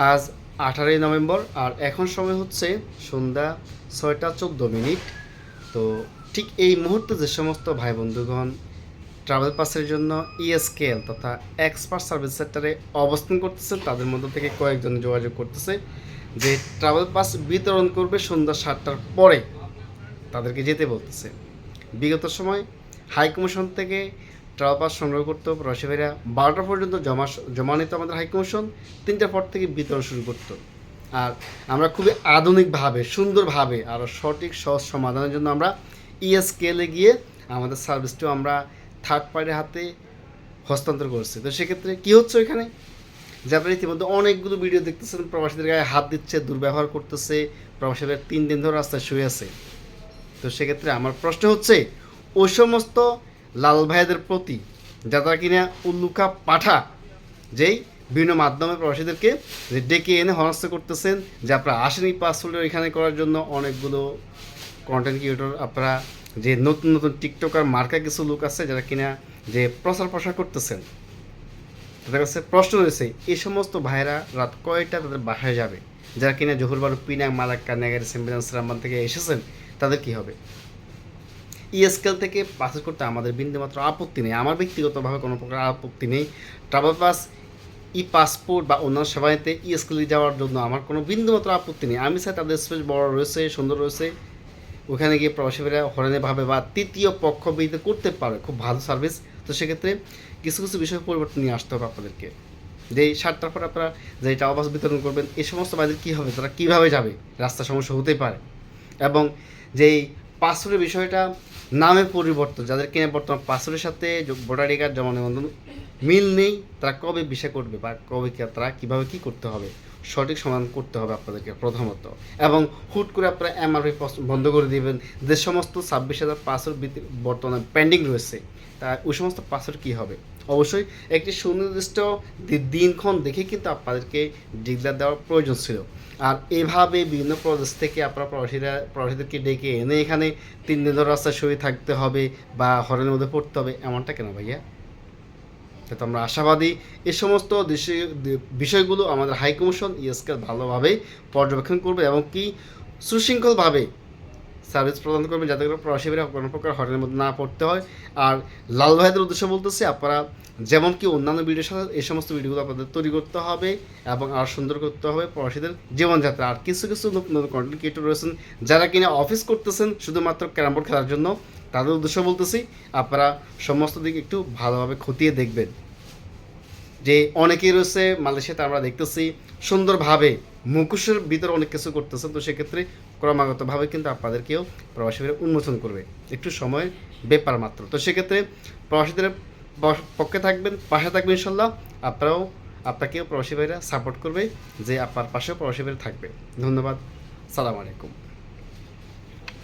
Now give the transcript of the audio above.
আজ 18ই নভেম্বর আর এখন সময় হচ্ছে সন্ধ্যা 6টা 14 মিনিট। তো ঠিক এই মুহূর্তে যে সমস্ত ভাই বন্ধুগণ ট্রাভেল পাসের জন্য ইএসকেএল তথা এক্সপার্ট সার্ভিস সেন্টারে অবস্থান করতেছে তাদের মধ্য থেকে কয়েকজন যোগাযোগ করতেছে যে ট্রাভেল পাস বিতরণ করবে সন্ধ্যা 7টার পরে, তাদেরকে যেতে বলতেছে। বিগত সময় হাই কমিশন থেকে ট্রাভেল পাস সংগ্রহ করতো প্রবাসী ভাইরা 12টা পর্যন্ত জমা নিত আমাদের হাই কমিশন, 3টার পর থেকে বিতরণ শুরু করতো। আর আমরা খুবই আধুনিকভাবে সুন্দরভাবে আরও সঠিক সহজ সমাধানের জন্য আমরা ইএসকেএলে গিয়ে আমাদের সার্ভিসটিও আমরা থার্ড পার্টির হাতে হস্তান্তর করছি। তো সেক্ষেত্রে কী হচ্ছে ওইখানে যে আপনারা ইতিমধ্যে অনেকগুলো ভিডিও দেখতেছেন, প্রবাসীদের গায়ে হাত দিচ্ছে, দুর্ব্যবহার করতেছে, প্রবাসীদের 3 দিন ধরে রাস্তায় শুয়ে আছে। তো সেক্ষেত্রে আমার প্রশ্ন হচ্ছে ওই সমস্ত লাল ভাইদের প্রতি যারা কিনা উল্লুকা পাঠা, যেই বিভিন্ন মাধ্যমে প্রবাসীদেরকে যে ডেকে এনে হনস্থ করতেছেন যে আপনারা আসেনি পাসপোর্ট এখানে করার জন্য, অনেকগুলো কন্টেন্ট ক্রিয়েটর আপনারা যে নতুন নতুন টিকটকার মার্কা কিছু লোক আছে যারা কিনা যে প্রচার প্রসার করতেছেন, তাদের কাছে প্রশ্ন রয়েছে এই সমস্ত ভাইরা রাত কয়টা তাদের বাসায় যাবে? যারা কিনা জহুরবাড়ু, পিনাং, মালাক্কা, নেগারি, সেম্বিলান, সারাম্বান থেকে এসেছেন তাদের কী হবে? ইএসকেল থেকে পাস করতে আমাদের বিন্দুমাত্র আপত্তি নেই, আমার ব্যক্তিগতভাবে কোনো প্রকার আপত্তি নেই। ট্রাভেল পাস, ই পাসপোর্ট বা অন্যান্য সেবাতে ইএসকেলে যাওয়ার জন্য আমার কোনো বিন্দুমাত্র আপত্তি নেই। আমি চাই তাদের স্পেস বড় রয়েছে, সুন্দর রয়েছে, ওখানে গিয়ে প্রবাসীরা হরেনেভাবে বা তৃতীয় পক্ষ বিহিত করতে পারে, খুব ভালো সার্ভিস। তো সেক্ষেত্রে কিছু কিছু বিষয় পরিবর্তন নিয়ে আসতে হবে আপনাদেরকে। যে 7টার পর আপনারা যে ট্রাভেল পাস বিতরণ করবেন এই সমস্ত বাইদের কী হবে, তারা কীভাবে যাবে, রাস্তার সমস্যা হতেই পারে। এবং যেই পাসপোর্টের বিষয়টা, নামের পরিবর্তন, যাদের কিনা বর্তমান পাসপোর্টের সাথে ভোটার আইডি কার্ড জমা নিবন্ধন মিল নেই, তারা কবে ভিসা করবে বা কবে তারা কীভাবে কী করতে হবে, সঠিক সমাধান করতে হবে আপনাদেরকে প্রথমত। এবং হুট করে আপনারা এমআরপি বন্ধ করে দেবেন যে সমস্ত 26,000 পাসপোর্ট বর্তমানে পেন্ডিং রয়েছে, তা ওই সমস্ত পাসপোর্ট কী হবে? অবশ্যই একটি সুনির্দিষ্ট দিনক্ষণ দেখে কিন্তু আপনাদেরকে ডিক্লেয়ার দেওয়ার প্রয়োজন ছিল। আর এভাবে বিভিন্ন প্রদেশ থেকে আপনারা প্রবাসীদেরকে ডেকে এনে এখানে 3 দিন ধরে রাস্তায় শুয়ে থাকতে হবে বা হরেনের মধ্যে পড়তে হবে, এমনটা কেন ভাইয়া? তো আমরা আশাবাদী এই সমস্ত বিষয়গুলো আমাদের হাই কমিশন ইএসকেল ভালোভাবে পর্যবেক্ষণ করবে এবং কি সুশৃঙ্খলভাবে সার্ভিস প্রদান করবে, যাতে করে প্রবাসীরা কোনো প্রকার হরেনের মধ্যে না পড়তে হয়। আর লাল ভাইদের উদ্দেশ্য বলতেছি, আপনারা যেমন কি অন্যান্য ভিডিওর সাথে এই সমস্ত ভিডিওগুলো আপনাদের তৈরি করতে হবে এবং আর সুন্দর করতে হবে প্রবাসীদের জীবনযাত্রা। আর কিছু কিছু নতুন নতুন কন্টেন্ট ক্রিয়েটর রয়েছেন যারা কিনা অফিস করতেছেন শুধুমাত্র ক্যারাম বোর্ড খেলার জন্য, তাদের উদ্দেশ্য বলতেছি আপনারা সমস্ত দিক একটু ভালোভাবে খতিয়ে দেখবেন। যে অনেকেই রয়েছে মালয়েশিয়াতে আমরা দেখতেছি সুন্দরভাবে মুখোশের ভিতরে অনেক কিছু করতেছেন। তো সেক্ষেত্রে ক্রমাগতভাবে কিন্তু আপনাদেরকেও প্রবাসীরা উন্মোচন করবে, একটু সময় ব্যাপার মাত্র। তো সেক্ষেত্রে প্রবাসীদের পক্ষে থাকবেন, পাশে থাকবেন ইনশাল্লাহ। আপনাকেও প্রবাসী ভাইরা সাপোর্ট করবে যে আপনার পাশেও প্রবাসী ভাইরা থাকবে। ধন্যবাদ, সালাম আলাইকুম।